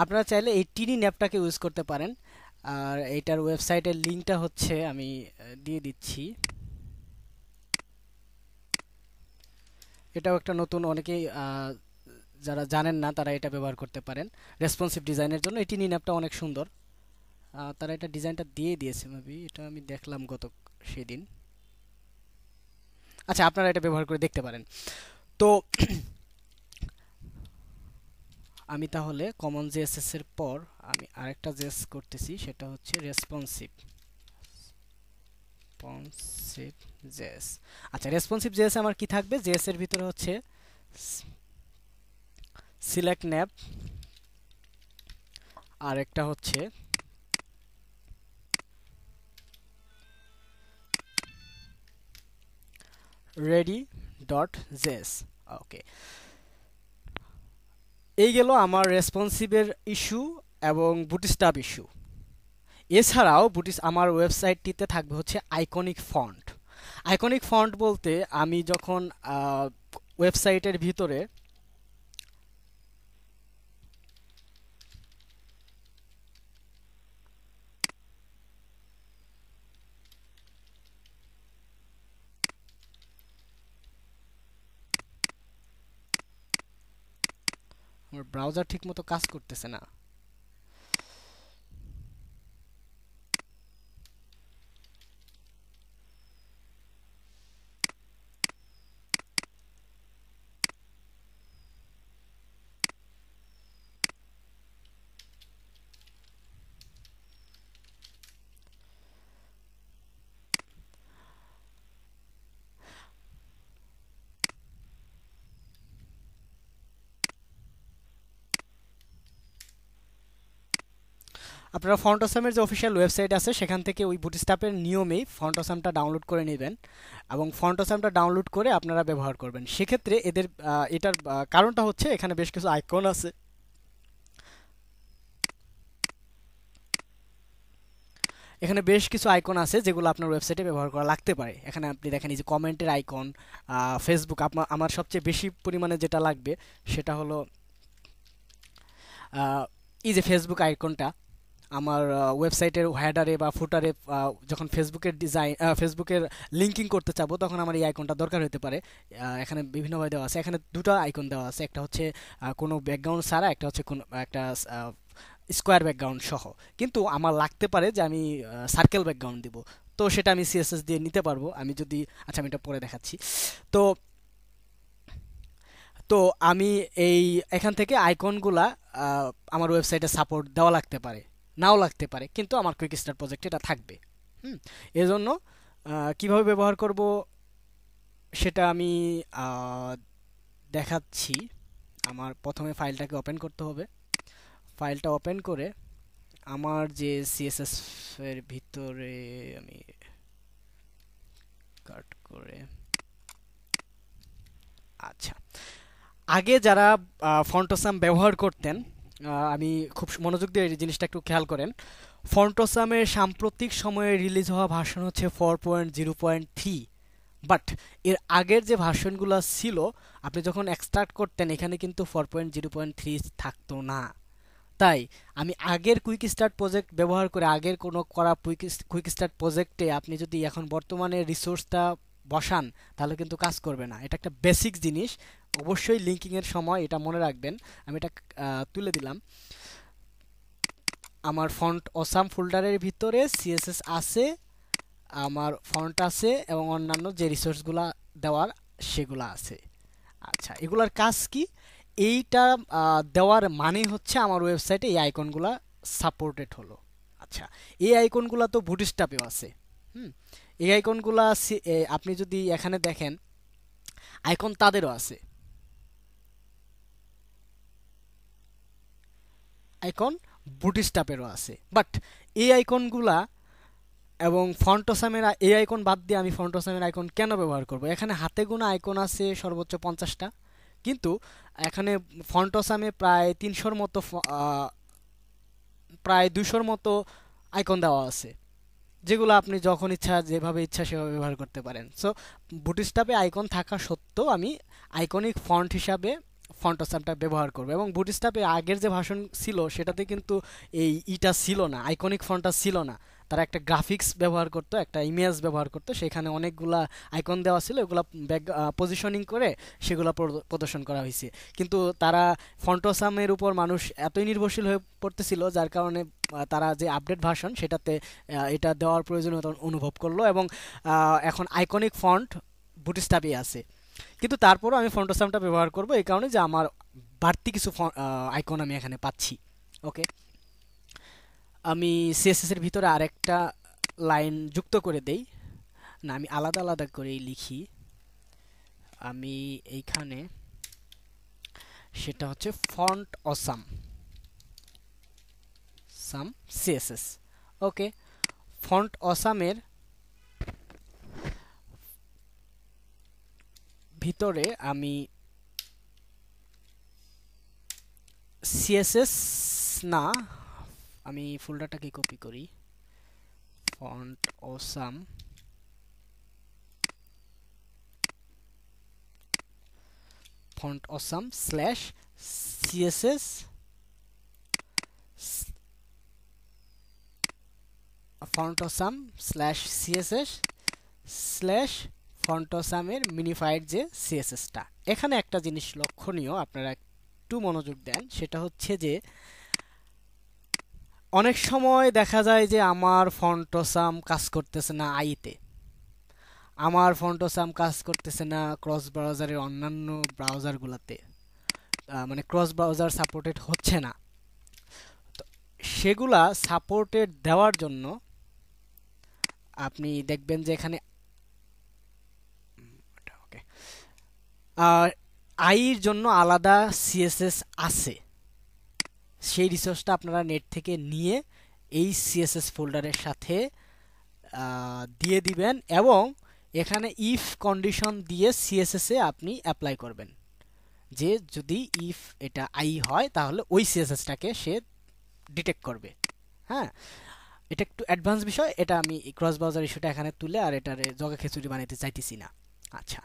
আপনারা চাইলে এই টিনি ন্যাপটাকে ইউজ করতে পারেন। আর এইটার ওয়েবসাইটের লিঙ্কটা হচ্ছে আমি দিয়ে দিচ্ছি। এটাও একটা নতুন, অনেকেই যারা জানেন না তারা এটা ব্যবহার করতে পারেন রেসপন্সিভ ডিজাইনের জন্য। এই টিনি ন্যাপটা অনেক সুন্দর। তারা এটা ডিজাইনটা দিয়ে দিয়েছে মেবি, এটা আমি দেখলাম সেদিন। আচ্ছা, আপনারা এটা ব্যবহার করে দেখতে পারেন। তো আমি তাহলে কমন জেএসএস এর পর আমি আরেকটা জেএস করতেছি, সেটা হচ্ছে রেসপন্সিভ রেসপন্সিভ জেএস। আচ্ছা, রেসপন্সিভ জেএস আমার কি থাকবে? জেএস এর ভিতরে হচ্ছে সিলেক্ট ন্যাপ, আর একটা হচ্ছে রেডি ডট জেএস। ওকে, এই গেল আমার রেসপন্সিভের ইস্যু এবং বুটস্ট্র্যাপ ইস্যু। এছাড়াও আমার ওয়েবসাইটটিতে থাকবে হচ্ছে আইকনিক ফন্ট। আইকনিক ফন্ট বলতে আমি যখন ওয়েবসাইটের ভিতরে আমার ব্রাউজার ঠিকমতো কাজ করতেছে না। আপনারা ফন্টসামের যে অফিসিয়াল ওয়েবসাইট আছে সেখান থেকে ওই বুটস্ট্র্যাপের নিয়মেই ফন্টসামটা ডাউনলোড করে নেবেন এবং ফন্টসামটা ডাউনলোড করে আপনারা ব্যবহার করবেন। সেক্ষেত্রে এটার কারণটা হচ্ছে এখানে বেশ কিছু আইকন আছে। এখানে বেশ কিছু আইকন আছে যেগুলো আপনার ওয়েবসাইটে ব্যবহার করা লাগতে পারে। এখানে আপনি দেখেন এই যে কমেন্টের আইকন, ফেসবুক। আমার সবচেয়ে বেশি পরিমাণে যেটা লাগবে সেটা হলো এই যে ফেসবুক আইকনটা। আমার ওয়েবসাইটের হেডারে বা ফুটারে যখন ফেসবুকের লিঙ্কিং করতে চাবো তখন আমার এই আইকনটা দরকার হতে পারে। এখানে বিভিন্নভাবে দেওয়া আছে। এখানে দুটো আইকন দেওয়া আছে, একটা হচ্ছে কোনো ব্যাকগ্রাউন্ড ছাড়া, একটা হচ্ছে কোনো একটা স্কোয়ার ব্যাকগ্রাউন্ড সহ। কিন্তু আমার লাগতে পারে যে আমি সার্কেল ব্যাকগ্রাউন্ড দিব, তো সেটা আমি সিএসএস দিয়ে নিতে পারবো। আমি যদি, আচ্ছা আমি এটা পরে দেখাচ্ছি। তো তো আমি এখান থেকে আইকনগুলা আমার ওয়েবসাইটে সাপোর্ট দেওয়া লাগতে পারে, নাও লাগতে পারে, কিন্তু আমার কুইক স্টার্ট প্রজেক্টে এটা থাকবে। এজন্য কিভাবে ব্যবহার করব সেটা আমি আহ, দেখাচ্ছি। আমার প্রথমে ফাইলটাকে ওপেন করতে হবে। ফাইলটা ওপেন করে আমার যে সিএসএস এর ভিতরে আমি কাট করে, আচ্ছা, আগে যারা ফন্টোসাম ব্যবহার করতেন, আমি খুব মনোযোগ দিয়ে এই জিনিসটা একটু খেয়াল করেন। ফন্টোসামের সাম্প্রতিক সময়ে রিলিজ হওয়া ভার্সন হচ্ছে 4.0.3, বাট এর আগের যে ভার্সনগুলো ছিল আপনি যখন এক্সট্রাক্ট করতেন এখানে কিন্তু 4.0.3 থাকতো না। তাই আমি আগের কুইক স্টার্ট প্রজেক্ট ব্যবহার করে, আগের কোনো করা কুইক স্টার্ট প্রজেক্টে আপনি যদি এখন বর্তমানে রিসোর্সটা বসান তাহলে কিন্তু কাজ করবে না। এটা একটা বেসিক জিনিস, অবশ্যই লিঙ্কিং এর সময় এটা মনে রাখবেন। আমি এটা তুলে দিলাম। আমার ফন্ট অসাম ফোল্ডারের ভিতরে সিএসএস আছে, আমার ফন্ট আছে এবং অন্যান্য যে রিসোর্সগুলো দেওয়ার সেগুলো আছে। আচ্ছা, এগুলার কাজ কি? এইটা দেওয়ার মানে হচ্ছে আমার ওয়েবসাইটে এই আইকনগুলা সাপোর্টেড হলো। আচ্ছা, এই আইকনগুলা তো বুটস্ট্র্যাপেও আছে। হুম, এই আইকনগুলা আপনি যদি এখানে দেখেন আইকন তাদেরও আছে, আইকন বুটস্ট্র্যাপেরও আছে। বাট এই আইকনগুলা এবং ফন্টোসামের এই আইকন বাদ দিয়ে আমি ফন্টোসামের আইকন কেন ব্যবহার করব? এখানে হাতে গোনা আইকন আছে সর্বোচ্চ 50টা, কিন্তু এখানে ফন্টোসামে প্রায় 300-র মতো প্রায় 200-র মতো আইকন দেওয়া আছে, যেগুলো আপনি যখন ইচ্ছা যেভাবে ইচ্ছা সেভাবে ব্যবহার করতে পারেন। সো বুটস্ট্র্যাপে আইকন থাকা সত্ত্বেও আমি আইকনিক ফন্ট হিসাবে ফন্টোসামটা ব্যবহার করব। এবং বুটস্ট্র্যাপে আগের যে ভার্সন ছিল সেটাতে কিন্তু ইটা ছিল না, আইকনিক ফন্টটা ছিল না। তারা একটা গ্রাফিক্স ব্যবহার করতো, একটা ইমেজ ব্যবহার করতো, সেখানে অনেকগুলা আইকন দেওয়া ছিল, এগুলা পজিশনিং করে সেগুলা প্রদর্শন করা হয়েছে। কিন্তু তারা ফন্টোসামের উপর মানুষ এতই নির্ভরশীল হয়ে পড়তেছিল, যার কারণে তারা যে আপডেট ভার্সন সেটাতে এটা দেওয়ার প্রয়োজনীয়তা অনুভব করলো, এবং এখন আইকনিক ফন্ট বুটস্ট্র্যাপে আছে। কিন্তু তারপরও আমি ফন্টোসামটা ব্যবহার করব এই কারণে যে আমার বাড়তি কিছু আইকন আমি এখানে পাচ্ছি। ওকে, আমি সিএসএস এর ভিতরে আরেকটা লাইন যুক্ত করে দেই, না আমি আলাদা আলাদা করেই লিখি। আমি এইখানে সেটা হচ্ছে font awesome CSS. Okay, font অসামের ভিতরে আমি সিএসএস না, আমি ফোল্ডারটাকে কপি করি, font awesome slash CSS slash ফন্টোসামের মিনিফাইড যে সিএসএসটা। এখানে একটা জিনিস লক্ষণীয়, আপনারা একটু মনোযোগ দেন, সেটা হচ্ছে যে অনেক সময় দেখা যায় যে আমার ফন্টোসাম কাজ করতেছে না আইতে, আমার ফন্টোসাম কাজ করতেছে না ক্রস ব্রাউজারের অন্যান্য ব্রাউজারগুলোতে, মানে ক্রস ব্রাউজার সাপোর্টেড হচ্ছে না। তো সেগুলা সাপোর্টেড দেওয়ার জন্য আপনি দেখবেন যে এখানে আইর জন্য আলাদা সিএসএস আছে, সেই রিসোর্সটা আপনারা নেট থেকে নিয়ে এই সিএসএস ফোল্ডারের সাথে দিয়ে দিবেন, এবং এখানে ইফ কন্ডিশন দিয়ে সিএসএস এ আপনি অ্যাপ্লাই করবেন যে যদি ইফ এটা আই হয় তাহলে ওই সিএসএসটাকে সে ডিটেক্ট করবে। হ্যাঁ, এটা একটু অ্যাডভান্স বিষয়, এটা আমি ক্রস ব্রাউজার ইস্যুটা এখানে তুলে আর এটারে জগা খিচুড়ি বানাইতে চাইতেছি না। আচ্ছা,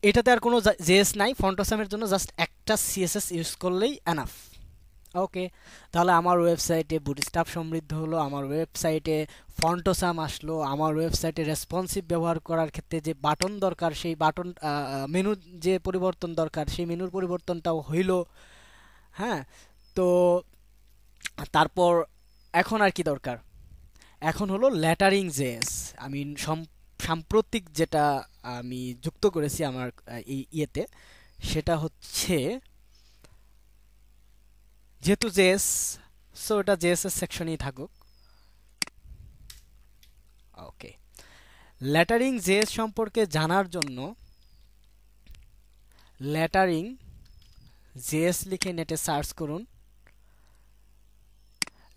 এটাতে আর কোনো জেএস নাই, ফন্টোসামের জন্য জাস্ট একটা সিএসএস ইউজ করলেই এনাফ। ওকে, তাহলে আমার ওয়েবসাইটে বুটস্ট্র্যাপ সমৃদ্ধ হলো, আমার ওয়েবসাইটে ফন্টোসাম আসলো, আমার ওয়েবসাইটে রেসপন্সিভ ব্যবহার করার ক্ষেত্রে যে বাটন দরকার সেই বাটন, মেনুর যে পরিবর্তন দরকার সেই মেনুর পরিবর্তনটাও হইল। হ্যাঁ, তো তারপর এখন আর কি দরকার, এখন হলো লেটারিং জেএস। আমি সাম্প্রতিক যেটা আমি যুক্ত করেছি আমার এই ইয়েতে, সেটা হচ্ছে যেহেতু জেএস, সো এটা জেএসএস সেকশনেই থাকুক। ওকে, লেটারিং জেএস সম্পর্কে জানার জন্য লেটারিং জেএস লিখে নেটে সার্চ করুন।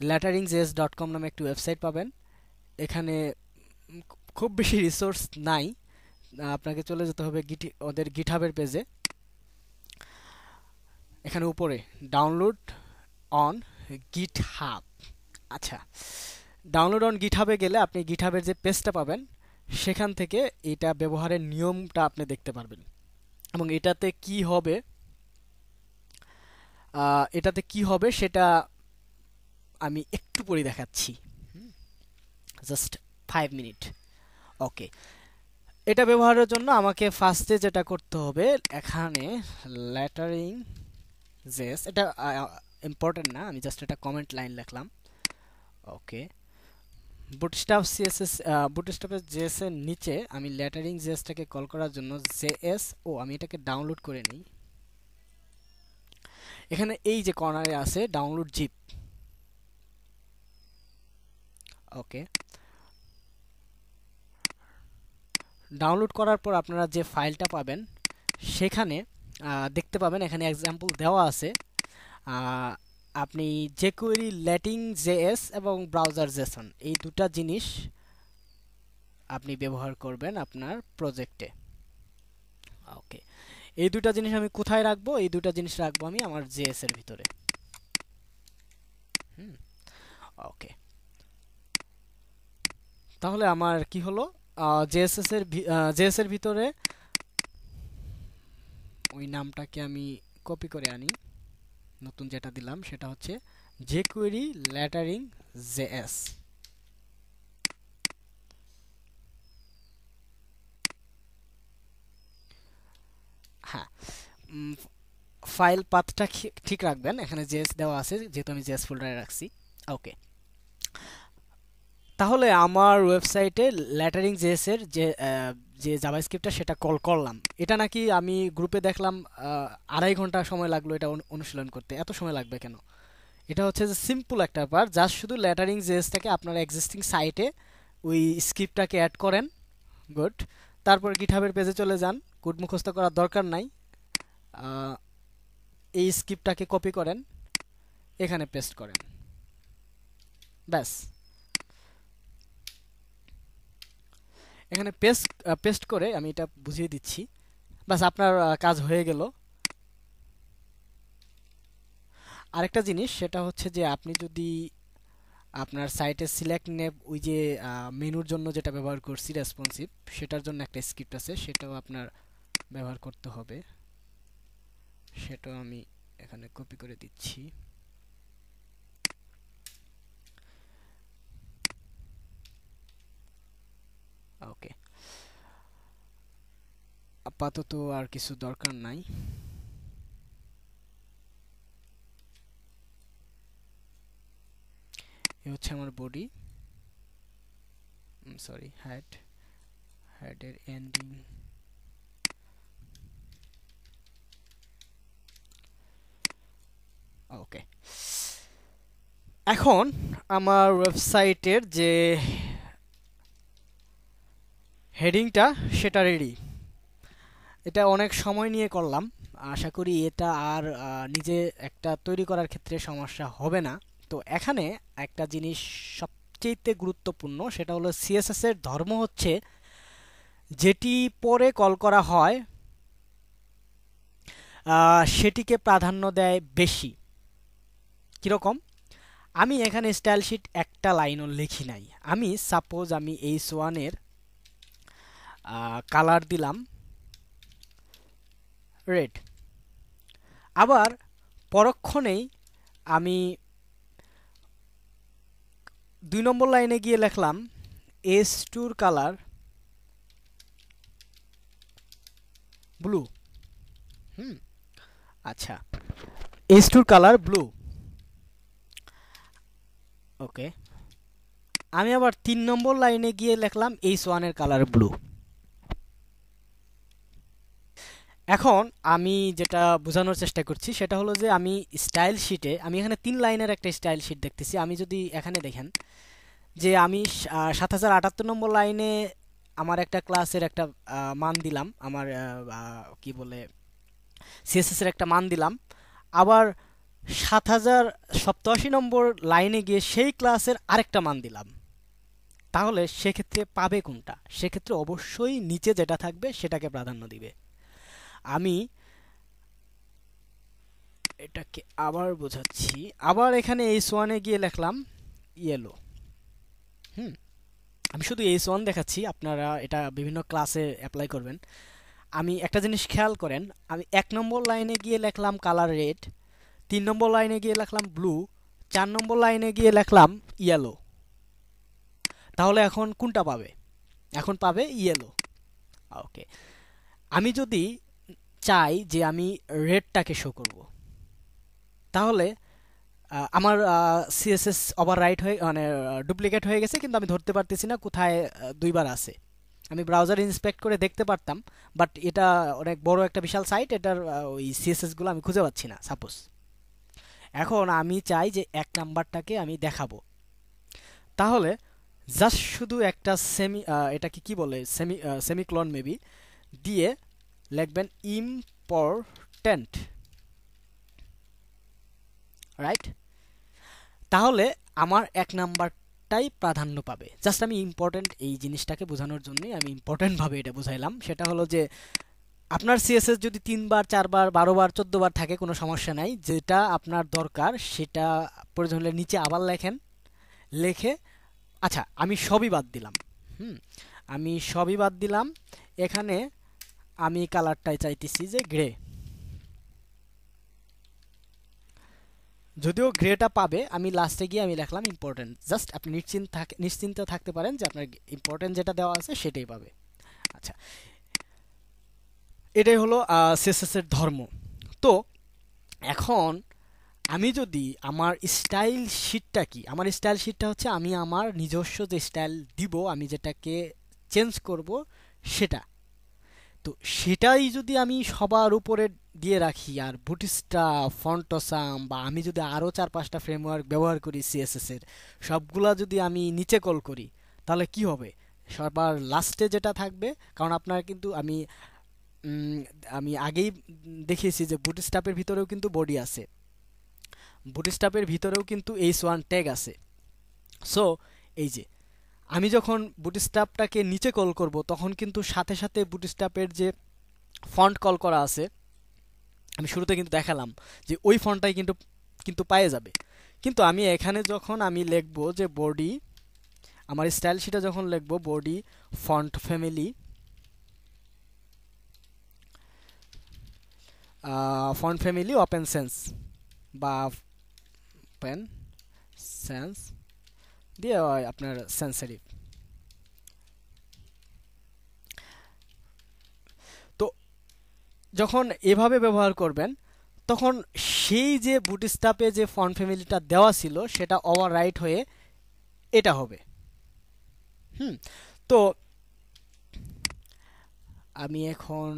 letteringJS.com নামে একটি ওয়েবসাইট পাবেন। এখানে খুব বেশি রিসোর্স নাই, আপনাকে চলে যেতে হবে ওদের গিটহাবের পেজে। এখানে উপরে ডাউনলোড অন গিটহাব, আচ্ছা, ডাউনলোড অন গিটহাবে গেলে আপনি গিটহাবের যে পেজটা পাবেন সেখান থেকে এটা ব্যবহারের নিয়মটা আপনি দেখতে পারবেন। এবং এটাতে কি হবে সেটা আমি একটু পরে দেখাচ্ছি, জাস্ট 5 মিনিট। ওকে, এটা ব্যবহারের জন্য আমাকে ফার্স্টে যেটা করতে হবে, এখানে লেটারিং জেএস, এটা ইম্পর্টেন্ট না, আমি জাস্ট এটা কমেন্ট লাইন লিখলাম। ওকে, বুটস্ট্র্যাপ সিএসএস, বুটস্ট্র্যাপের জেএস এর নিচে আমি লেটারিং জেএসটাকে কল করার জন্য জেএস, আমি এটাকে ডাউনলোড করে নিই। এখানে এই যে কর্নারে আছে ডাউনলোড জিপ। ওকে, ডাউনলোড করার পর আপনারা যে ফাইলটা পাবেন সেখানে দেখতে পাবেন এখানে এক্সাম্পল দেওয়া আছে। আপনি jQuery লেটিং জেএস এবং ব্রাউজার জেসন এই দুটা জিনিস আপনি ব্যবহার করবেন আপনার প্রজেক্টে। ওকে, এই দুটা জিনিস আমি কোথায় রাখবো? এই দুটা জিনিস রাখবো আমি আমার জেএস এর ভিতরে। ওকে, তাহলে আমার কি হলো, জেএস এর ভিতরে ওই নামটাকে আমি কপি করে আনি, নতুন যেটা দিলাম সেটা হচ্ছে jQuery lettering js। হ্যাঁ, ফাইল পাথটা ঠিক রাখবেন, এখানে জেএস দেওয়া আছে যেহেতু আমি জেএস ফোল্ডারে রাখছি। ওকে, তাহলে আমার ওয়েবসাইটে ল্যাটারিং জেএস এর যে জাভাস্ক্রিপ্টটা সেটা কল করলাম। এটা নাকি আমি গ্রুপে দেখলাম 2.5 ঘন্টা সময় লাগলো এটা অনুশীলন করতে। এত সময় লাগবে কেন? এটা হচ্ছে যে সিম্পল একটা ব্যাপার, জাস্ট শুধু ল্যাটারিং জেএসটাকে আপনার এক্সিস্টিং সাইটে ওই স্ক্রিপ্টটাকে অ্যাড করেন। গুড। তারপর গিটহাবের পেজে চলে যান, কোড মুখস্থ করার দরকার নাই। এই স্ক্রিপ্টটাকে কপি করেন, এখানে পেস্ট করেন, ব্যাস। এখানে পেস্ট করে আমি এটা বুঝিয়ে দিচ্ছি, ব্যাস আপনার কাজ হয়ে গেল। আরেকটা জিনিস সেটা হচ্ছে যে আপনি যদি আপনার সাইটে সিলেক্ট নেব ওই যে মেনুর জন্য যেটা ব্যবহার করছি রেসপন্সিভ, সেটার জন্য একটা স্ক্রিপ্ট আছে, সেটাও আপনার ব্যবহার করতে হবে। সেটাও আমি এখানে কপি করে দিচ্ছি। ওকে, আপাতত আর কিছু দরকার নাই। এই হচ্ছে আমার বডি, সরি হেডের এন্ডিং। ওকে, এখন আমার ওয়েবসাইটের যে হেডিংটা সেটা রেডি। এটা অনেক সময় নিয়ে করলাম, আশা করি এটা আর নিজে একটা তৈরি করার ক্ষেত্রে সমস্যা হবে না। তো এখানে একটা জিনিস সবচেয়ে গুরুত্বপূর্ণ, সেটা হলো সিএসএস এর ধর্ম হচ্ছে যেটি পরে কল করা হয় সেটিকে প্রাধান্য দেয় বেশি। কিরকম? আমি এখানে স্টাইল শিট একটা লাইনও লিখি নাই। আমি সাপোজ আমি H1 এর কালার দিলাম রেড, আবার পরক্ষণেই আমি 2 নম্বর লাইনে গিয়ে লিখলাম H2 কালার ব্লু। আচ্ছা, H2 কালার ব্লু। ওকে, আমি আবার 3 নম্বর লাইনে গিয়ে লিখলাম H1 এর কালার ব্লু। এখন আমি যেটা বোঝানোর চেষ্টা করছি সেটা হলো যে আমি স্টাইল শিটে, আমি এখানে 3 লাইনের একটা স্টাইল শিট দেখতেছি। আমি যদি এখানে দেখেন যে আমি 7078 নম্বর লাইনে আমার একটা ক্লাসের একটা মান দিলাম, আমার কি বলে সিএসএস এর একটা মান দিলাম, আবার 7087 নম্বর লাইনে গিয়ে সেই ক্লাসের আরেকটা মান দিলাম। তাহলে সেক্ষেত্রে পাবে কোনটা? সেক্ষেত্রে অবশ্যই নিচে যেটা থাকবে সেটাকে প্রাধান্য দিবে। আমি এটাকে আবার বোঝাচ্ছি, আবার এখানে H1 এ গিয়ে লিখলাম ইয়েলো। আমি শুধু H1 দেখাচ্ছি, আপনারা এটা বিভিন্ন ক্লাসে অ্যাপ্লাই করবেন। আমি একটা জিনিস খেয়াল করেন, আমি 1 নম্বর লাইনে গিয়ে লিখলাম কালার রেড, 3 নম্বর লাইনে গিয়ে লিখলাম ব্লু, 4 নম্বর লাইনে গিয়ে লিখলাম ইয়েলো। তাহলে এখন কোনটা পাবে? এখন পাবে ইয়েলো। ওকে, আমি যদি চাই যে আমি রেডটাকে শো করব, তাহলে আমার সিএসএস ওভাররাইট হয়ে মানে ডুপ্লিকেট হয়ে গেছে, কিন্তু আমি ধরতে পারতেছি না কোথায় দুইবার আছে। আমি ব্রাউজার ইন্সপেক্ট করে দেখতে পারতাম, বাট এটা অনেক বড় একটা বিশাল সাইট, এটার ওই সিএসএস গুলো আমি খুঁজে পাচ্ছি না সাপোজ। এখন আমি চাই যে 1 নাম্বারটাকে আমি দেখাবো, তাহলে জাস্ট শুধু একটা এটাকে কি বলে সেমিক্লোন মেবি দিয়ে লিখবেন ইম্পর্টেন্ট, রাইট? তাহলে আমার 1 নাম্বারটাই প্রাধান্য পাবে। জাস্ট আমি ইম্পর্টেন্ট এই জিনিসটাকে বোঝানোর জন্যই আমি ইম্পর্টেন্ট ভাবে এটা বুঝাইলাম। সেটা হলো যে আপনার সিএসএস যদি 3 বার 4 বার 12 বার 14 বার থাকে কোনো সমস্যা নাই, যেটা আপনার দরকার সেটা প্রয়োজন হলে নিচে আবার লেখেন, লিখে আচ্ছা আমি সবই বাদ দিলাম। আমি সবই বাদ দিলাম। এখানে আমি কালারটাই চাইতেছি যে গ্রে। যদিও গ্রেটা পাবে, আমি লাস্টে গিয়ে আমি লিখলাম ইম্পর্টেন্ট, জাস্ট আপনি নিশ্চিন্ত থাকতে পারেন যে আপনার ইম্পর্টেন্ট যেটা দেওয়া আছে সেটাই পাবে। আচ্ছা, এটাই হলো সিএসএস এর ধর্ম। তো এখন আমি যদি আমার স্টাইল শিটটা কি, আমার স্টাইল শিটটা হচ্ছে আমি আমার নিজস্ব যে স্টাইল দিব, আমি যেটাকে চেঞ্জ করব সেটা। তো সেটাই যদি আমি সবার উপরে দিয়ে রাখি, আর বুটস্ট্র্যাপ, ফন্টসাম বা আমি যদি আরও 4-5টা ফ্রেমওয়ার্ক ব্যবহার করি সিএসএস এর, সবগুলা যদি আমি নিচে কল করি, তাহলে কি হবে? সবার লাস্টে যেটা থাকবে, কারণ আপনার কিন্তু উম, আমি আগেই দেখিয়েছি যে বুটস্ট্র্যাপের ভিতরেও কিন্তু বডি আছে, বুটস্ট্র্যাপের ভিতরেও কিন্তু এইচ1 ট্যাগ আছে। সো এই যে আমি যখন বুটস্ট্র্যাপটাকে নিচে কল করব, তখন কিন্তু সাথে সাথে বুটস্ট্র্যাপের যে ফন্ট কল করা আছে, আমি শুরুতে কিন্তু দেখালাম যে ওই ফন্টটাই কিন্তু কিন্তু পায়ে যাবে। কিন্তু আমি এখানে যখন আমি লিখবো যে বডি, আমার স্টাইল শিটে যখন লিখবো body font family open sense বা ওপেন সেন্স দিয়ে আপনার সেন্সিটিভ, তো যখন এভাবে ব্যবহার করবেন, তখন সেই যে বুটস্ট্র্যাপে যে ফন্ট ফ্যামিলিটা দেওয়া ছিল সেটা ওভাররাইট হয়ে এটা হবে। হুম। তো আমি এখন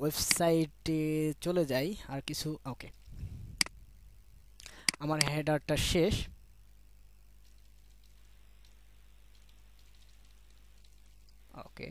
ওয়েবসাইটে চলে যাই আর কিছু। ওকে, আমার হেডারটা শেষ। ওকে,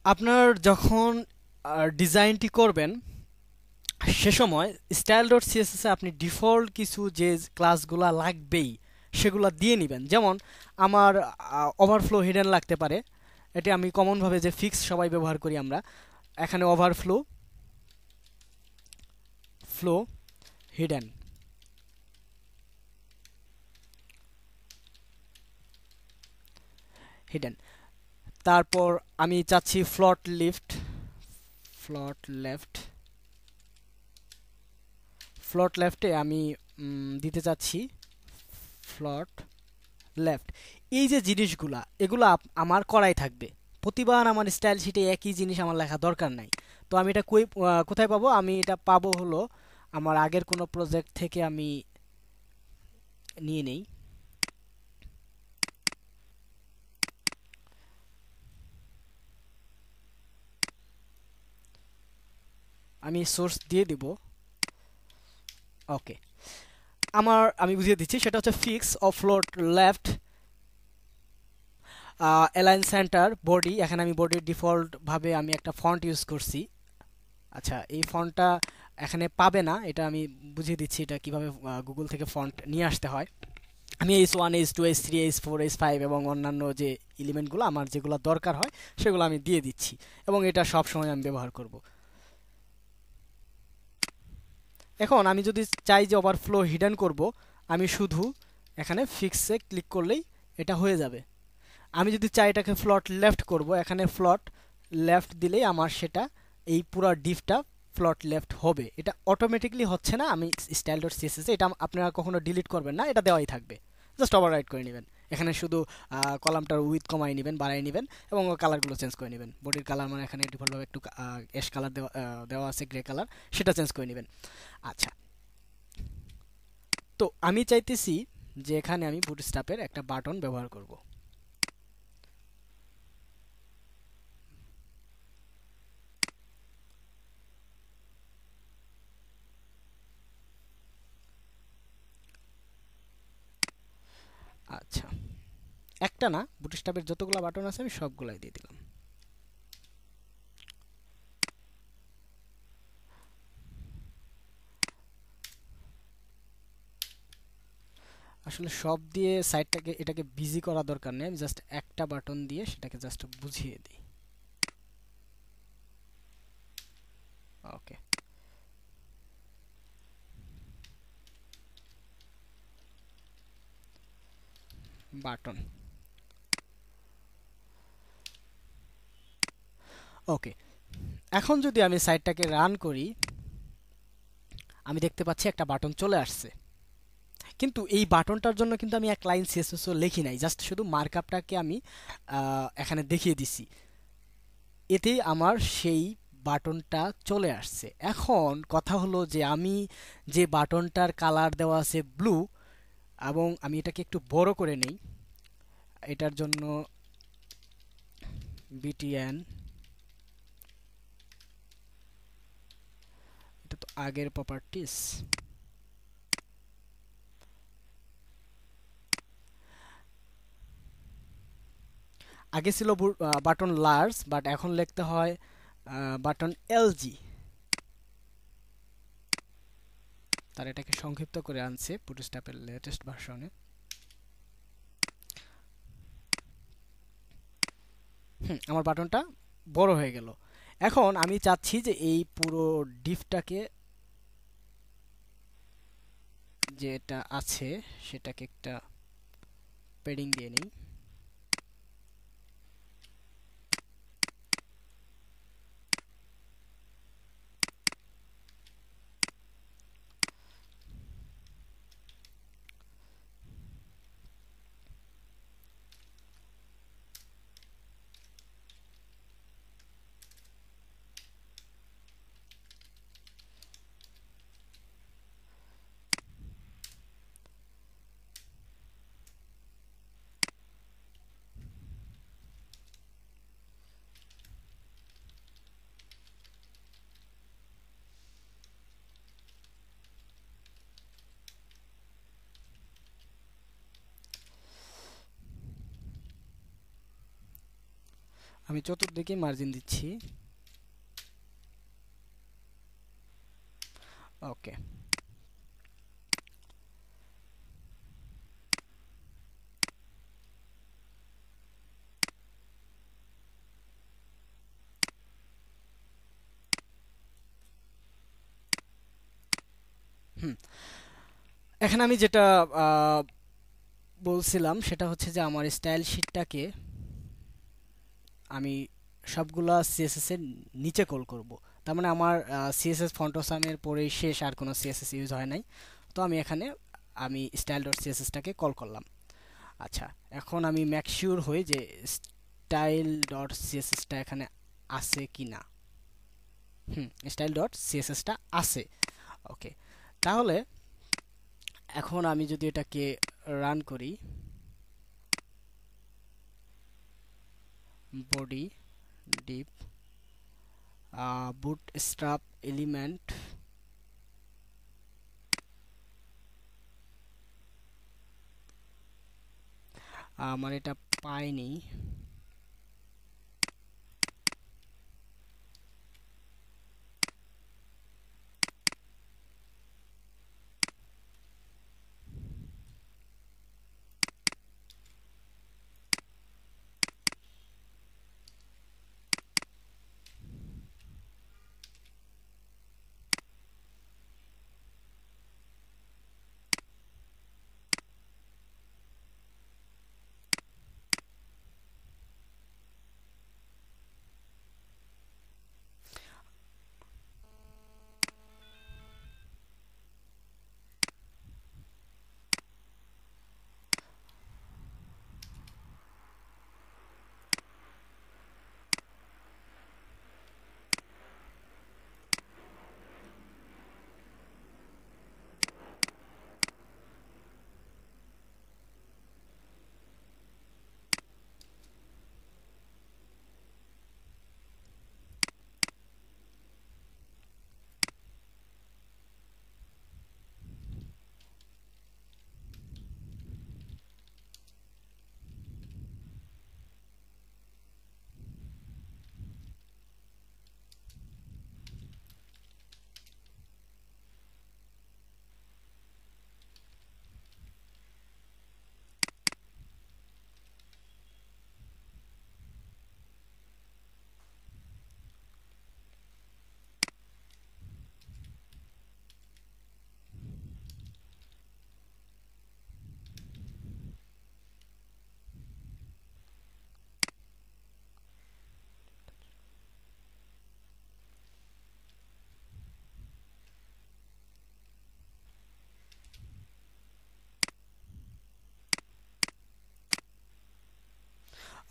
আপনার যখন ডিজাইনটি করবেন সে সময় স্টাইল ডট সিএসএস এ আপনি ডিফল্ট কিছু যে ক্লাসগুলা লাগবেই সেগুলা দিয়ে নেবেন। যেমন আমার ওভারফ্লো হিডেন লাগতে পারে, এটা আমি কমনভাবে যে ফিক্স সবাই ব্যবহার করি আমরা। এখানে ওভারফ্লো ফ্লো হিডেন, হিডেন তারপর আমি চাচ্ছি ফ্লট লেফট ফ্লট লেফটে আমি দিতে চাচ্ছি ফ্লট লেফট। এই যে জিনিসগুলা, এগুলো আমার করাই থাকবে প্রতিবার। আমার স্টাইল শিটে একই জিনিস আমার লেখা দরকার নাই। তো আমি এটা কোথায় পাবো? আমি এটা পাবো হলো আমার আগের কোনো প্রজেক্ট থেকে আমি নিয়ে নেই। আমি সোর্স দিয়ে দিব। ওকে, আমি বুঝিয়ে দিচ্ছি, সেটা হচ্ছে fix of float left align centre body. এখানে আমি বডির ডিফল্ট ভাবে আমি একটা ফন্ট ইউজ করছি। আচ্ছা, এই ফন্টটা এখানে পাবে না, এটা আমি বুঝিয়ে দিচ্ছি এটা কিভাবে গুগল থেকে ফন্ট নিয়ে আসতে হয়। আমি H1 H2 H3 H4 H5 এবং অন্যান্য যে এলিমেন্টগুলো আমার যেগুলো দরকার হয় সেগুলো আমি দিয়ে দিচ্ছি, এবং এটা সব সময় আমি ব্যবহার করব। এখন আমি যদি চাই যে ওভারফ্লো হিডেন করব, আমি শুধু এখানে ফিক্সে ক্লিক করলেই এটা হয়ে যাবে। আমি যদি চাই এটাকে ফ্লট লেফট করব, এখানে ফ্লট লেফট দিলেই আমার সেটা এই পুরো ডিফটা ফ্লট লেফট হবে। এটা অটোমেটিকলি হচ্ছে না, আমি স্টাইল ডট সিএসএস এটা আপনারা কখনো ডিলিট করবেন না, এটা দেওয়াই থাকবে। জাস্ট ওভাররাইট করে নেবেন। এখানে শুধু কলামটার উইথ কমাই নেবেন, বাড়াই নেবেন এবং কালারগুলো চেঞ্জ করে নেবেন। বডির কালার মানে এখানে ডিফল্টভাবে একটু অ্যাশ কালার দেওয়া আছে, গ্রে কালার, সেটা চেঞ্জ করে নেবেন। আচ্ছা, তো আমি চাইতেছি যে এখানে আমি বুটস্ট্র্যাপের একটা বাটন ব্যবহার করব। একটা না, বুটস্ট্র্যাপের যতগুলো বাটন আছে আমি সবগুলাই দিয়ে দিলাম। আসলে সব দিয়ে সাইটটাকে এটাকে বিজি করা দরকার নেই, আমি জাস্ট একটা বাটন দিয়ে সেটাকে জাস্ট বুঝিয়ে দিই। ওকে, বাটন। ওকে, এখন যদি আমি সাইটটাকে রান করি, আমি দেখতে পাচ্ছি একটা বাটন চলে আসছে। কিন্তু এই বাটনটার জন্য কিন্তু আমি এক লাইন সিএসএস লিখি নাই, জাস্ট শুধু মার্কআপটাকে আমি এখানে দেখিয়ে দিছি, এতেই আমার সেই বাটনটা চলে আসছে। এখন কথা হলো যে আমি যে বাটনটার কালার দেওয়া আছে ব্লু, এবং আমি এটাকে একটু বড় করে নেই, এটার জন্য বিটিএন, এটা তো আগের প্রপার্টিস। আগে ছিল বাটন লার্জ, বাট এখন লিখতে হয় বাটন এলজি। তার এটাকে সংক্ষিপ্ত করে আনছে বুটস্ট্র্যাপের লেটেস্ট ভার্সনে। আমার বাটনটা বড় হয়ে গেল। এখন আমি চাচ্ছি যে এই পুরো ডিফটাকে যেটা আছে সেটাকে একটা পেডিং দিয়ে নিই। আমি চতুর্দিকে মার্জিন দিচ্ছি। ওকে, হুম, এখন আমি যেটা বলছিলাম সেটা হচ্ছে যে আমার স্টাইল শিটটাকে আমি সবগুলা সিএসএস এর নিচে কল করব। তার মানে আমার সিএসএস ফন্টোসামের পরেই শেষ, আর কোনো সিএসএস ইউজ হয় নাই। তো আমি এখানে আমি স্টাইল ডট সিএসএসটাকে কল করলাম। আচ্ছা, এখন আমি মেক শিওর হই যে স্টাইল ডট সিএসএসটা এখানে আছে কি না। স্টাইল ডট সিএসএসটা আছে। ওকে, তাহলে এখন আমি যদি এটাকে রান করি, বডি ডিপ বুটস্ট্র্যাপ এলিমেন্ট, আমার এটা পাইনি।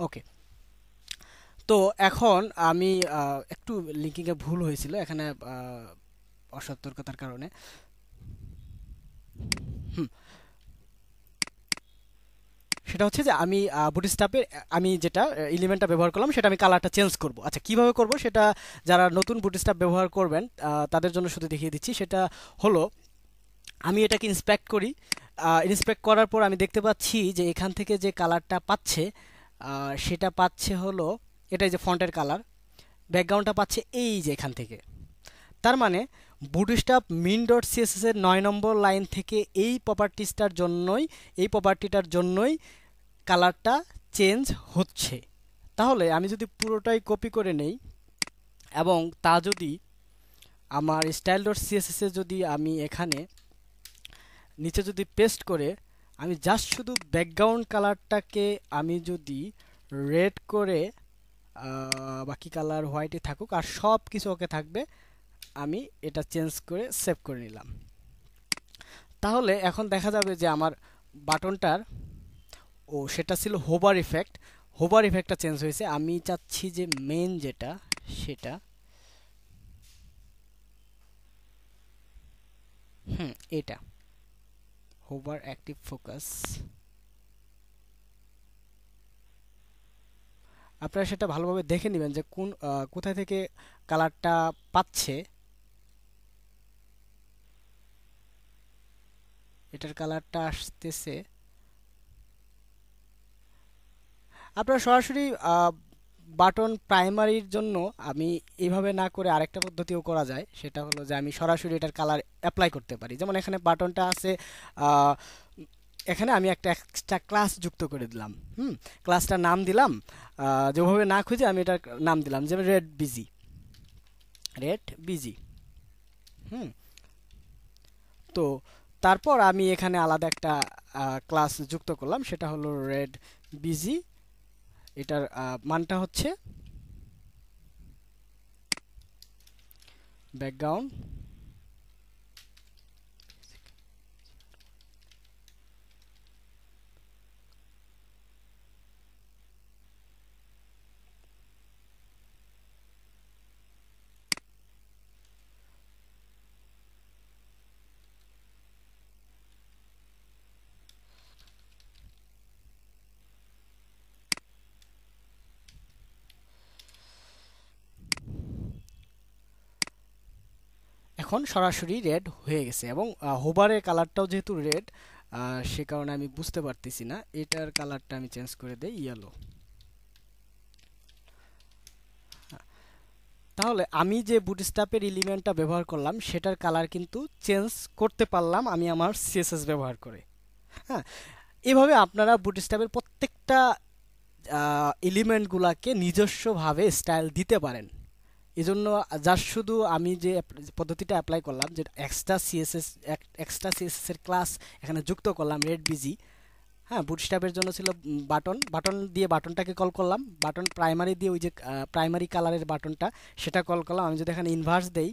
ওকে, তো এখন আমি একটু লিঙ্কিং এ ভুল হয়েছিল এখানে অসতর্কতার কারণে। হুম, সেটা হচ্ছে যে আমি বুটস্ট্র্যাপের আমি যেটা এলিমেন্টটা ব্যবহার করলাম সেটা আমি কালারটা চেঞ্জ করব। আচ্ছা, কিভাবে করব সেটা যারা নতুন বুটস্ট্র্যাপ ব্যবহার করবেন তাদের জন্য শুধু দেখিয়ে দিচ্ছি। সেটা হলো, আমি এটাকে ইন্সপেক্ট করি। ইন্সপেক্ট করার পর আমি দেখতে পাচ্ছি যে এখান থেকে যে কালারটা পাচ্ছে সেটা পাচ্ছে হলো এটাই যে ফন্টের কালার, ব্যাকগ্রাউন্ডটা পাচ্ছে এই যে এখান থেকে। তার মানে বুটস্ট্র্যাপ মিন ডট সিএসএস এর 9 নম্বর লাইন থেকে এই প্রপার্টিটার জন্যই কালারটা চেঞ্জ হচ্ছে। তাহলে আমি যদি পুরোটাই কপি করে নেই এবং তা যদি আমার স্টাইল ডট সিএসএস এ যদি আমি এখানে নিচে যদি পেস্ট করে আমি জাস্ট শুধু ব্যাকগ্রাউন্ড কালারটাকে আমি যদি রেড করে বাকি কালার হোয়াইটে থাকুক আর সব কিছু ওকে থাকবে, আমি এটা চেঞ্জ করে সেভ করে নিলাম। তাহলে এখন দেখা যাবে যে আমার বাটনটার সেটা ছিল হোভার ইফেক্ট, হোভার ইফেক্টটা চেঞ্জ হয়েছে। আমি চাচ্ছি যে মেন যেটা সেটা এটা হোভার অ্যাক্টিভ ফোকাস। আপনারা সেটা ভালোভাবে দেখে নেবেন যে কোথায় থেকে কালারটা পাচ্ছে। এটার কালারটা আসতেছে, আপনারা সরাসরি বাটন প্রাইমারির জন্য আমি এইভাবে না করে আরেকটা পদ্ধতিও করা যায়। সেটা হলো যে আমি সরাসরি এটার কালার অ্যাপ্লাই করতে পারি। যেমন এখানে বাটনটা আছে, আহ, এখানে আমি একটা এক্সট্রা ক্লাস যুক্ত করে দিলাম। ক্লাসটার নাম দিলাম, যেভাবে না খুঁজে আমি এটার নাম দিলাম যেমন রেড বিজি, রেড বিজি। হুম তো তারপর আমি এখানে আলাদা একটা ক্লাস যুক্ত করলাম, সেটা হলো রেড বিজি। এটার মানটা হচ্ছে ব্যাকগ্রাউন্ড এখন সরাসরি রেড হয়ে গেছে এবং হোভারের কালারটাও যেহেতু রেড, সে কারণে আমি বুঝতে পারতেছি না। এটার কালারটা আমি চেঞ্জ করে দেই ইয়েলো। তাহলে আমি যে বুটস্ট্র্যাপের এলিমেন্টটা ব্যবহার করলাম সেটার কালার কিন্তু চেঞ্জ করতে পারলাম আমি আমার সিএসএস ব্যবহার করে। হ্যাঁ, এভাবে আপনারা বুটস্ট্র্যাপের প্রত্যেকটা এলিমেন্টগুলোকে নিজস্বভাবে স্টাইল দিতে পারেন। এজন্য জাস্ট শুধু আমি যে পদ্ধতিটা অ্যাপ্লাই করলাম, যে এক্সট্রা সিএসএস এর ক্লাস এখানে যুক্ত করলাম রেড বিজি। হ্যাঁ, বুটস্ট্র্যাপের জন্য ছিল বাটন, বাটন দিয়ে বাটনটাকে কল করলাম, বাটন প্রাইমারি দিয়ে ওই যে প্রাইমারি কালারের বাটনটা সেটা কল করলাম। আমি যদি এখানে ইনভার্স দেই,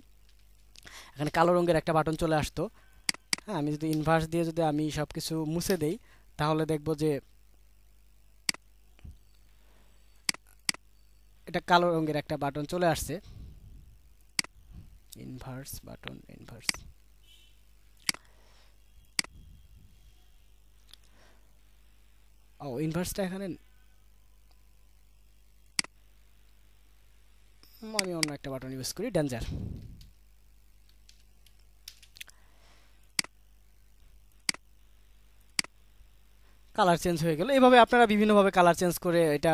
এখানে কালো রঙের একটা বাটন চলে আসতো। হ্যাঁ, আমি যদি ইনভার্স দিয়ে যদি আমি সব কিছু মুছে দেই তাহলে দেখব যে এটা কালো রঙের একটা বাটন চলে আসছে। Inverse button, inverse. ইনভার্সটা এখানে আমি অন্য একটা বাটন ইউজ করি, ডেঞ্জার। কালার চেঞ্জ হয়ে গেল। এভাবে আপনারা বিভিন্নভাবে কালার চেঞ্জ করে এটা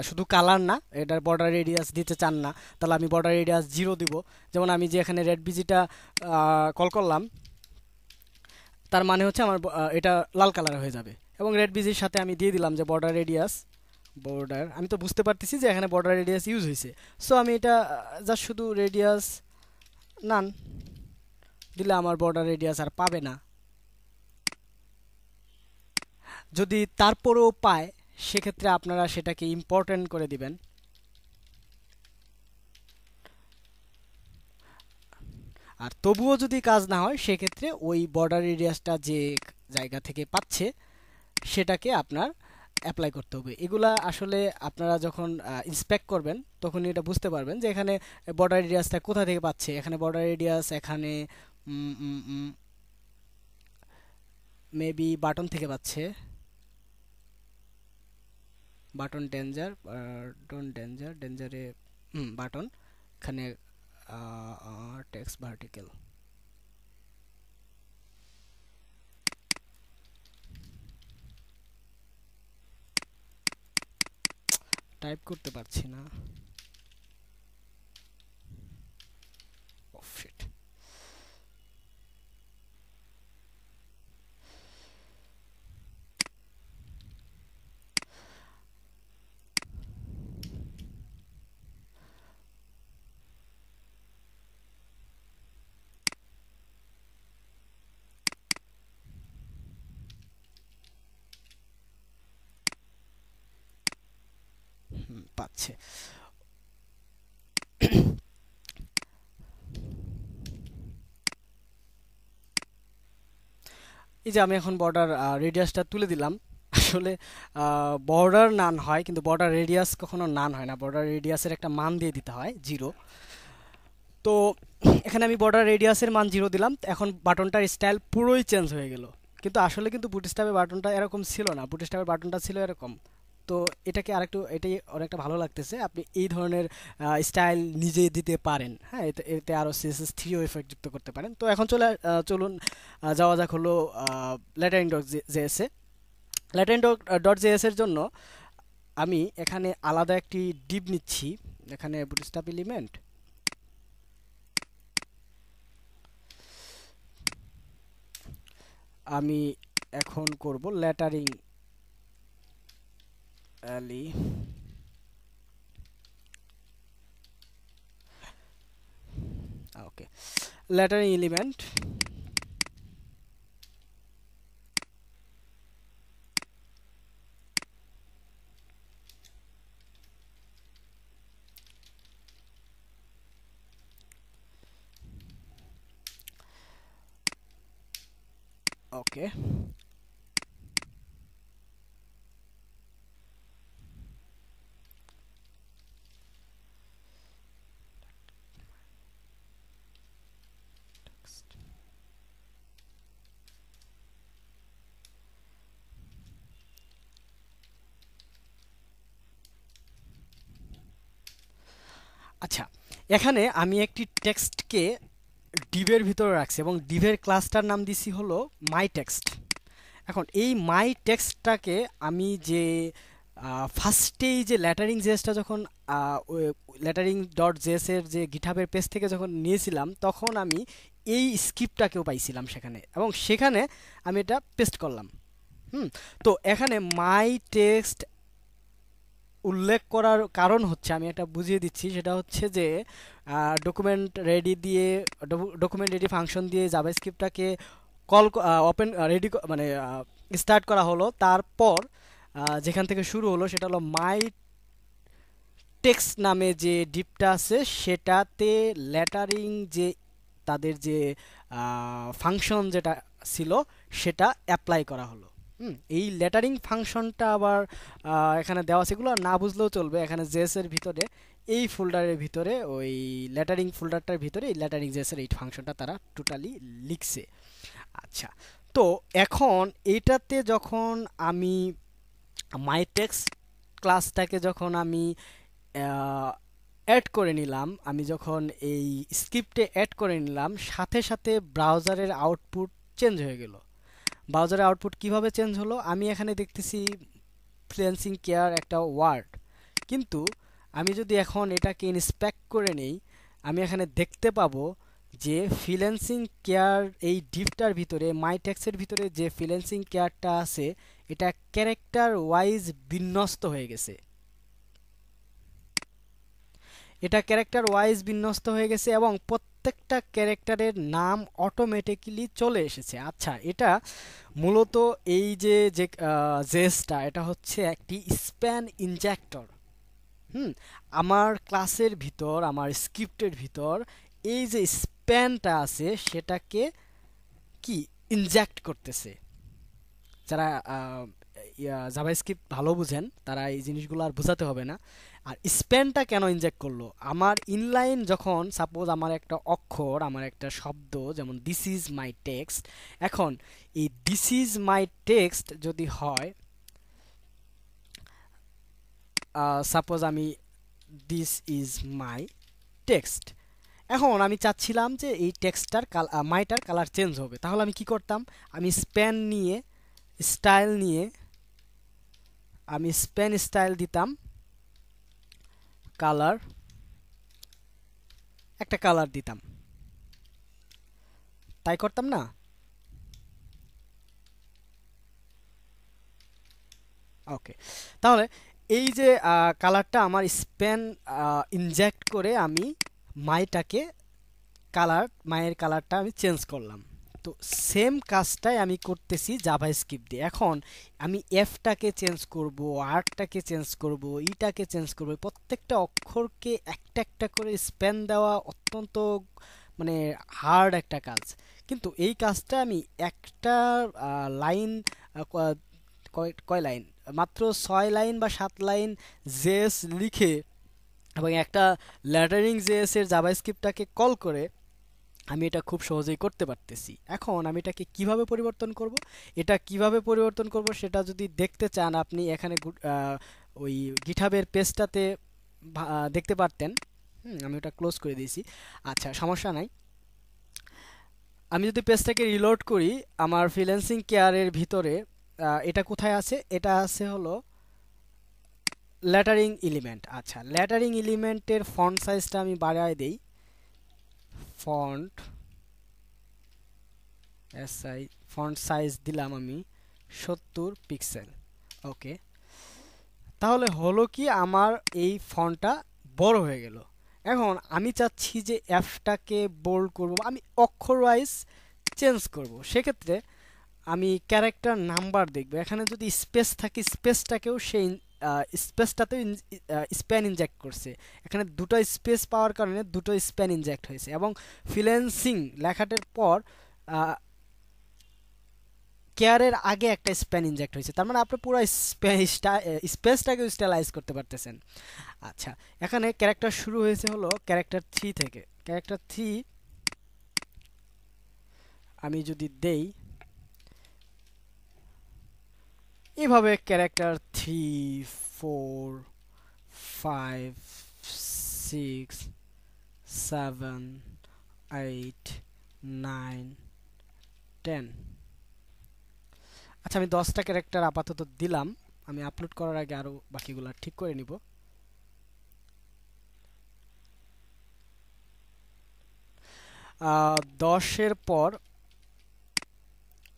শুধু কালার না, এটার বর্ডার রেডিয়াস দিতে চান না তাহলে আমি বর্ডার রেডিয়াস 0 দিব। যেমন আমি যে এখানে রেড বিজিটা কল করলাম, তার মানে হচ্ছে আমার এটা লাল কালার হয়ে যাবে। এবং রেড বিজির সাথে আমি দিয়ে দিলাম যে বর্ডার রেডিয়াস, বর্ডার, আমি তো বুঝতে পারতেছি যে এখানে বর্ডার রেডিয়াস ইউজ হয়েছে। সো আমি এটা জাস্ট শুধু রেডিয়াস নান দিলে আমার বর্ডার রেডিয়াস আর পাবে না। যদি তারপরেও পায় সেক্ষেত্রে আপনারা সেটাকে ইম্পর্টেন্ট করে দিবেন। আর তবুও যদি কাজ না হয় সেক্ষেত্রে ওই বর্ডার রেডিয়াসটা যে জায়গা থেকে পাচ্ছে সেটাকে আপনার অ্যাপ্লাই করতে হবে। এগুলা আসলে আপনারা যখন ইন্সপেক্ট করবেন তখনই এটা বুঝতে পারবেন যে এখানে বর্ডার রেডিয়াসটা কোথা থেকে পাচ্ছে। এখানে বর্ডার রেডিয়াস এখানে মেবি বাটন থেকে পাচ্ছে। বাটন ডেঞ্জার, বাটন ডেঞ্জার, ডেঞ্জারে বাটন, এখানে টেক্সট ভার্টিক্যাল টাইপ করতে পারছি না। Oh, shit. পাচ্ছে। এই যে আমি এখন বর্ডার রেডিয়াসটা তুলে দিলাম। আসলে বর্ডার নান হয় কিন্তু বর্ডার রেডিয়াস কখনো নান হয় না, বর্ডার রেডিয়াসের একটা মান দিয়ে দিতে হয় 0। তো এখানে আমি বর্ডার রেডিয়াসের মান 0 দিলাম, এখন বাটনটার স্টাইল পুরোই চেঞ্জ হয়ে গেল। কিন্তু আসলে কিন্তু বুটস্ট্র্যাপের বাটনটা এরকম ছিল না, বুটস্ট্র্যাপের বাটনটা ছিল এরকম। তো এটাকে আরেকটু, এটাই অনেকটা ভালো লাগতেছে। আপনি এই ধরনের স্টাইল নিজে দিতে পারেন, হ্যাঁ, এতে এতে আরও CSS3 এফেক্ট যুক্ত করতে পারেন। তো এখন চলুন যাওয়া যাক হলো লেটারিং ডট জেএস এ। লেটারিং ডট জেএস এর জন্য আমি এখানে আলাদা একটি ডিপ নিচ্ছি। এখানে বুটস্ট্র্যাপ এলিমেন্ট, আমি এখন করব লেটারিং এলি, ওকে, লেটারিং এলিমেন্ট, ওকে। আচ্ছা, এখানে আমি একটি টেক্সটকে ডিভের ভিতরে রাখছি এবং ডিভের ক্লাসটার নাম দিছি হলো মাই টেক্সট। এখন এই মাই টেক্সটটাকে আমি যে ফার্স্টেই যে ল্যাটারিং জেসটা যখন ল্যাটারিং ডট জেএস এর যে গিটহাবের পেজ থেকে যখন নিয়েছিলাম তখন আমি এই স্ক্রিপ্টটাকেও পাইছিলাম সেখানে, এবং সেখানে আমি এটা পেস্ট করলাম। তো এখানে মাই টেক্সট উল্লেখ করার কারণ হচ্ছে, আমি এটা বুঝিয়ে দিচ্ছি, সেটা হচ্ছে যে ডকুমেন্ট রেডি ফাংশন দিয়ে জাভাস্ক্রিপ্টটাকে কল, ওপেন রেডি মানে স্টার্ট করা হলো। তারপর যেখান থেকে শুরু হলো সেটা হলো মাই টেক্সট নামে যে ডিপটা আছে সেটাতে লেটারিং যে তাদের যে ফাংশন যেটা ছিল সেটা অ্যাপ্লাই করা হলো। এই লেটারিং ফাংশনটা আবার এখানে দেওয়া, সেগুলো না বুঝলেও চলবে। এখানে জেএস এর ভিতরে এই ফোল্ডারের ভিতরে, ওই লেটারিং ফোল্ডারটার ভিতরে এই লেটারিং জেএস এর এই ফাংশনটা তারা টোটালি লিখছে। আচ্ছা, তো এখন এইটাতে যখন আমি মাই টেক্সট ক্লাসটাকে যখন আমি অ্যাড করে নিলাম, আমি যখন এই স্ক্রিপ্টে অ্যাড করে নিলাম, সাথে সাথে ব্রাউজারের আউটপুট চেঞ্জ হয়ে গেল। ব্রাউজারের আউটপুট কিভাবে চেঞ্জ হলো? আমি এখানে দেখতেছি ফ্রিল্যান্সিং কেয়ার একটা ওয়ার্ড, কিন্তু আমি যদি এখন এটাকে ইন্সপেক্ট করে নেই, আমি এখানে দেখতে পাবো যে ফ্রিল্যান্সিং কেয়ার এই ডিপটার ভিতরে, মাই টেক্সটের ভিতরে যে ফ্রিল্যান্সিং কেয়ারটা আছে এটা ক্যারেক্টার ওয়াইজ বিন্যস্ত হয়ে গেছে। এটা ক্যারেক্টার ওয়াইজ বিন্যস্ত হয়ে গেছে এবং প্রত্যেকটা ক্যারেক্টারের নাম অটোমেটিক্যালি চলে এসেছে। আচ্ছা, এটা মূলত এই যে জেসটা, এটা হচ্ছে একটি স্প্যান ইনজেক্টর। আমার ক্লাসের ভিতর, আমার স্ক্রিপ্টের ভিতর এই যে স্প্যানটা আছে সেটাকে কি ইনজেক্ট করতেছে। যারা জাভাস্ক্রিপ্ট ভালো বুঝেন তারা এই জিনিসগুলো আর বোঝাতে হবে না। আর স্প্যানটা কেন ইনজেক্ট করলো, আমার ইনলাইন যখন সাপোজ আমার একটা অক্ষর, আমার একটা শব্দ, যেমন দিস ইজ মাই টেক্সট, এখন এই দিস ইজ মাই টেক্সট যদি হয়, সাপোজ আমি দিস ইজ মাই টেক্সট, এখন আমি চাচ্ছিলাম যে এই টেক্সটটার মাইটার কালার চেঞ্জ হবে, তাহলে আমি কি করতাম, আমি স্প্যান নিয়ে স্টাইল নিয়ে আমি স্প্যান স্টাইল দিতাম কালার, একটা কালার দিতাম, তাই করতাম না? ওকে, তাহলে এই যে কালারটা আমার স্প্যান ইনজেক্ট করে আমি মাইটাকে মায়ের কালারটা আমি চেঞ্জ করলাম। তো সেম কাজটাই আমি করতেছি জাভাস্ক্রিপ্ট দিয়ে। এখন আমি এফটাকে চেঞ্জ করব, আরটাকে চেঞ্জ করব, ইটাকে চেঞ্জ করব, প্রত্যেকটা অক্ষরকে একটা একটা করে স্প্যান দেওয়া অত্যন্ত মানে হার্ড একটা কাজ। কিন্তু এই কাজটা আমি একটা লাইন, কয় কয় লাইন, মাত্র 6 লাইন বা 7 লাইন জেএস লিখে এবং একটা ল্যাটারিং জেএস এর জাভাস্ক্রিপ্টটাকে কল করে আমি এটা খুব সহজেই করতে পারতেছি। এখন আমি এটাকে কিভাবে পরিবর্তন করব, এটা কিভাবে পরিবর্তন করব সেটা যদি দেখতে চান আপনি এখানে ওই গিটহাবের পেজটাতে দেখতে পারতেন। আমি ওটা ক্লোজ করে দিয়েছি। আচ্ছা, সমস্যা নাই। আমি যদি পেজটাকে রিলোড করি, আমার ফ্রিল্যান্সিং কেয়ারের ভিতরে এটা কোথায় আছে, এটা আছে হলো লেটারিং এলিমেন্ট। আচ্ছা, লেটারিং এলিমেন্টের ফন্ট সাইজটা আমি বাড়ায় দেই, ফন্ট এসআই, ফন্ট সাইজ দিলাম আমি 70 পিক্সেল। ওকে, তাহলে হলো কি আমার এই ফন্টটা বড় হয়ে গেল। এখন আমি চাচ্ছি যে এফটাকে বোল্ড করব, আমি অক্ষর ওয়াইজ চেঞ্জ করব, সেক্ষেত্রে আমি ক্যারেক্টার নাম্বার দেখব, এখানে যদি স্পেস থাকে স্পেসটাকেও সেই স্পেসটাতেও স্প্যান ইনজেক্ট করছে, এখানে দুটো স্পেস পাওয়ার কারণে দুটো স্প্যান ইনজেক্ট হয়েছে, এবং ফ্রিল্যান্সিং লেখাটার পর কেয়ারের আগে একটা স্প্যান ইনজেক্ট হয়েছে, তার মানে আপনি পুরো স্পেসটাকে স্টাইলাইজ করতে পারতেছেন। আচ্ছা, এখানে ক্যারেক্টার শুরু হয়েছে হলো ক্যারেক্টার 3 থেকে, ক্যারেক্টার 3 আমি যদি দেই এভাবে, ক্যারেক্টার 3, 4, 5, 6, 7, 8, 9, 10। আচ্ছা, আমি 10টা ক্যারেক্টার আপাতত দিলাম, আমি আপলোড করার আগে আরো বাকিগুলো ঠিক করে নিব। 10-এর পর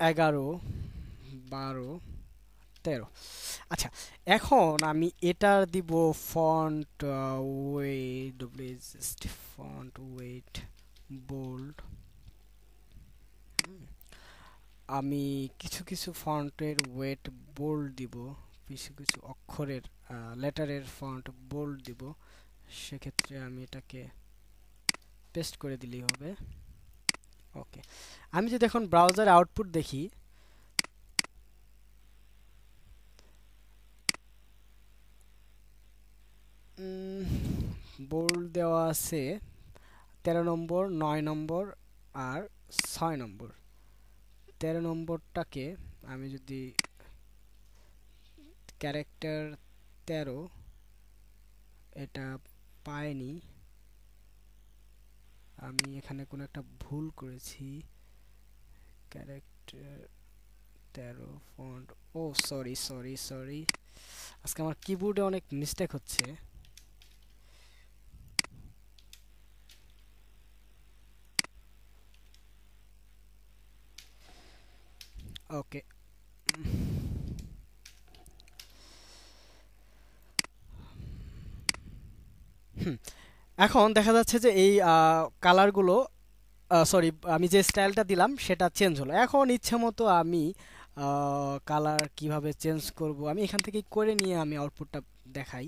11, 12, 13। আচ্ছা, এখন আমি এটার দিব font weight, font weight bold. আমি কিছু কিছু ফন্টের ওয়েট বোল্ড দিব, কিছু কিছু অক্ষরের লেটারের ফন্ট বোল্ড দিব, সেক্ষেত্রে আমি এটাকে পেস্ট করে দিলেই হবে। ওকে, আমি যদি এখন ব্রাউজার আউটপুট দেখি, বোল্ড দেওয়া আছে 13 নম্বর, 9 নম্বর আর 6 নম্বর। 13 নম্বরটাকে আমি যদি ক্যারেক্টার 13, এটা পাইনি, আমি এখানে কোনো একটা ভুল করেছি, ক্যারেক্টার 13 ফন্ট, ও সরি সরি সরি, আজকে আমার কিবোর্ডে অনেক মিস্টেক হচ্ছে। ওকে, এখন দেখা যাচ্ছে যে এই কালারগুলো, সরি, আমি যে স্টাইলটা দিলাম সেটা চেঞ্জ হলো। এখন ইচ্ছে মতো আমি কালার কিভাবে চেঞ্জ করব আমি এখান থেকে করে নিয়ে আমি আউটপুটটা দেখাই।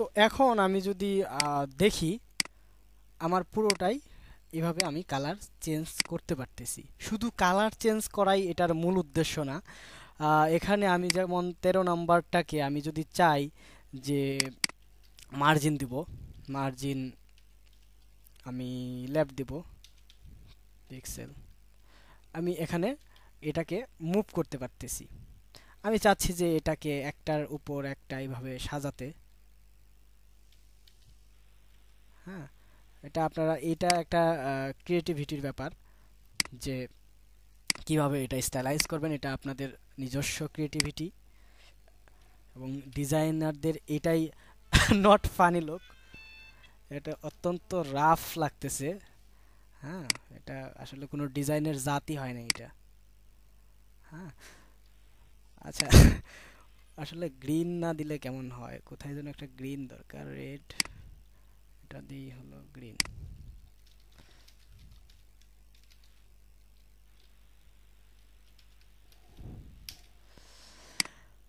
তো এখন আমি যদি দেখি আমার পুরোটাই এভাবে আমি কালার চেঞ্জ করতে পারতেছি। শুধু কালার চেঞ্জ করাই এটার মূল উদ্দেশ্য না। এখানে আমি যেমন 13 নাম্বারটাকে আমি যদি চাই যে মার্জিন দিব, মার্জিন আমি লেফট দিব পিক্সেল, আমি এখানে এটাকে মুভ করতে পারতেছি। আমি চাচ্ছি যে এটাকে একটার উপর একটা এইভাবে সাজাতে। হ্যাঁ, এটা একটা ক্রিয়েটিভিটির ব্যাপার, যে কিভাবে এটা স্টাইলাইজ করবেন, এটা আপনাদের নিজস্ব ক্রিয়েটিভিটি। এবং ডিজাইনারদের এটাই নট ফানি লুক, এটা অত্যন্ত রাফ লাগতেছে। হ্যাঁ, এটা আসলে কোনো ডিজাইনের জাতই হয় না এটা। হ্যাঁ, আচ্ছা, আসলে গ্রিন না দিলে কেমন হয়? কোথায় যেন একটা গ্রিন দরকার, রেড, এটা দিই হলো গ্রিন।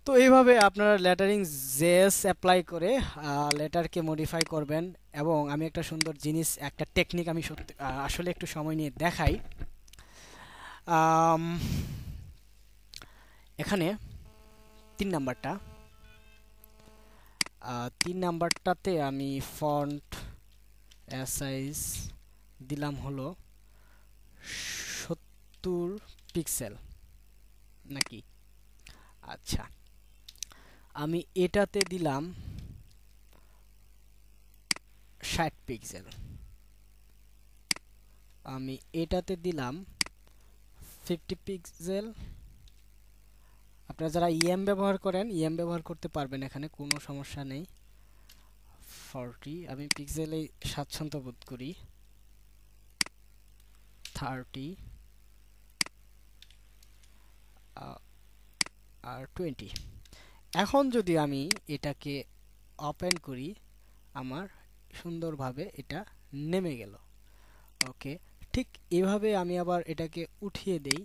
তো এইভাবে আপনারা লেটারিং জেএস অ্যাপ্লাই করে লেটারকে মডিফাই করবেন। এবং আমি একটা সুন্দর জিনিস, একটা টেকনিক আমি সত্যি আসলে একটু সময় নিয়ে দেখাই। আম, এখানে 3 নাম্বারটা, 3 নাম্বারটাতে আমি ফন্ট সাইজ দিলাম হলো 70 পিক্সেল নাকি? আচ্ছা, আমি এটাতে দিলাম 60 পিক্সেল, আমি এটাতে দিলাম 50 পিক্সেল। আপনারা যারা ইএম ব্যবহার করেন, ইএম ব্যবহার করতে পারবেন, এখানে কোনো সমস্যা নেই। 40, আমি পিক্সেলে স্বাচ্ছন্দ্য বোধ করি। 30 আর 20। এখন যদি আমি এটাকে ওপেন করি, আমার সুন্দরভাবে এটা নেমে গেল। ওকে, ঠিক এভাবে আমি আবার এটাকে উঠিয়ে দেই,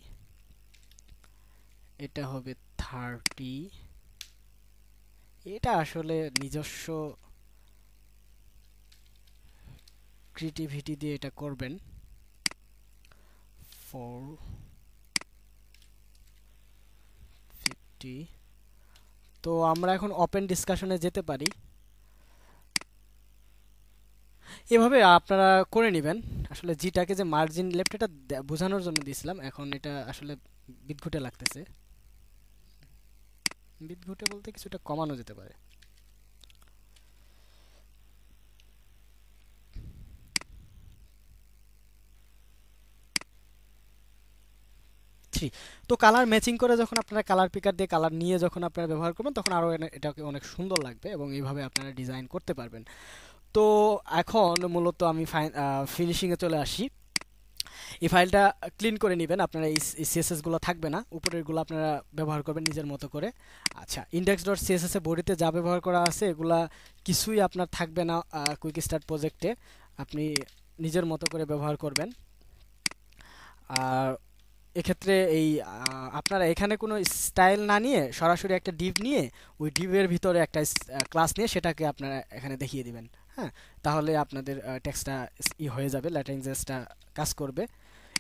এটা হবে 30। এটা আসলে নিজস্ব ক্রিয়েটিভিটি দিয়ে এটা করবেন। 450। তো আমরা এখন ওপেন ডিসকাশনে যেতে পারি। এভাবে আপনারা করে নেবেন। আসলে জিটাকে যে মার্জিন লেফট, এটা বোঝানোর জন্য দিয়েছিলাম। এখন এটা আসলে বিদঘুটে লাগতেছে। বিদঘুটে বলতে কিছুটা কমানো যেতে পারে। 3। তো কালার ম্যাচিং করে যখন আপনারা কালার পিকার দিয়ে কালার নিয়ে যখন আপনারা ব্যবহার করবেন, তখন আরও এটাকে অনেক সুন্দর লাগবে এবং এইভাবে আপনারা ডিজাইন করতে পারবেন। তো এখন মূলত আমি ফিনিশিংয়ে চলে আসি। এই ফাইলটা ক্লিন করে নেবেন আপনারা। এই সিএসএস গুলো থাকবে না, উপরেরগুলো আপনারা ব্যবহার করবেন নিজের মতো করে। আচ্ছা, ইন্ডেক্স ডট সিএসএস এ বডিতে যা ব্যবহার করা আছে এগুলা কিছুই আপনার থাকবে না কুইক স্টার্ট প্রজেক্টে, আপনি নিজের মতো করে ব্যবহার করবেন। আর এক্ষেত্রে আপনারা এখানে কোনো স্টাইল না নিয়ে সরাসরি একটা ডিভ নিয়ে ওই ডিভের ভিতরে একটা ক্লাস নিয়ে সেটাকে আপনারা এখানে দেখিয়ে দিবেন। হ্যাঁ, তাহলে আপনাদের টেক্সটটা হয়ে যাবে, ল্যাটেন্সেসটা কাজ করবে।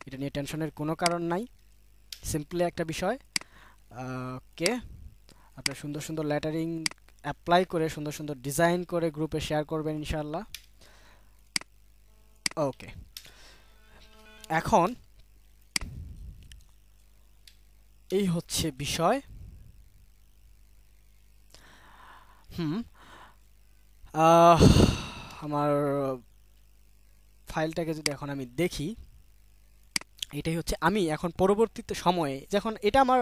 এটা নিয়ে টেনশনের কোনো কারণ নাই, সিম্পলি একটা বিষয়। ওকে, আপনারা সুন্দর সুন্দর লেটারিং অ্যাপ্লাই করে সুন্দর সুন্দর ডিজাইন করে গ্রুপে শেয়ার করবেন ইনশাআল্লাহ। ওকে, এখন এই হচ্ছে বিষয়। আমার ফাইলটাকে যদি এখন আমি দেখি, এটাই হচ্ছে আমি এখন পরবর্তীতে সময়ে, যখন এটা আমার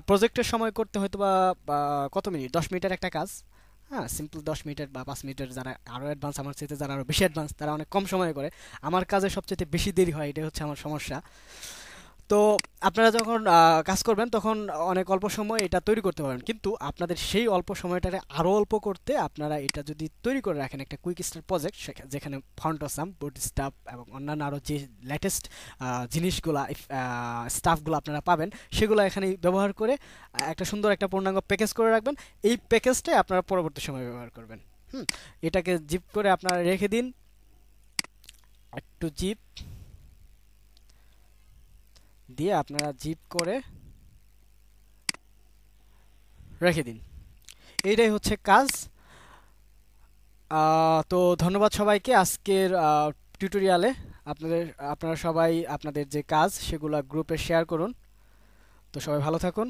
প্রজেক্টের সময় করতে হয়তো বা কত মিনিট, 10 মিনিটের একটা কাজ। হ্যাঁ, সিম্পল 10 মিনিটের বা 5 মিনিটের। যারা আরও অ্যাডভান্স, আমার চাইতে যারা আরও বেশি অ্যাডভান্স, তারা অনেক কম সময়ে করে। আমার কাজে সবচেয়ে বেশি দেরি হয়, এটাই হচ্ছে আমার সমস্যা। তো আপনারা যখন কাজ করবেন তখন অনেক অল্প সময় এটা তৈরি করতে পারবেন, কিন্তু আপনাদের সেই অল্প সময়টাকে আরও অল্প করতে আপনারা এটা যদি তৈরি করে রাখেন একটা কুইক স্টার্ট প্রজেক্ট, যেখানে ফন্ট অসাম, বডি স্টাফ এবং অন্যান্য আরও যে লেটেস্ট জিনিসগুলো, স্টাফগুলো আপনারা পাবেন, সেগুলো এখানে ব্যবহার করে একটা সুন্দর একটা পূর্ণাঙ্গ প্যাকেজ করে রাখবেন। এই প্যাকেজটাই আপনারা পরবর্তী সময় ব্যবহার করবেন। হুম, এটাকে জিপ করে আপনারা রেখে দিন, একটু জিপ দিয়ে আপনারা জিপ করে রেখে দিন। এইটাই হচ্ছে কাজ। তো ধন্যবাদ সবাইকে আজকের টিউটোরিয়ালে। আপনাদের আপনারা সবাই আপনাদের যে কাজ সেগুলো গ্রুপে শেয়ার করুন। তো সবাই ভালো থাকুন।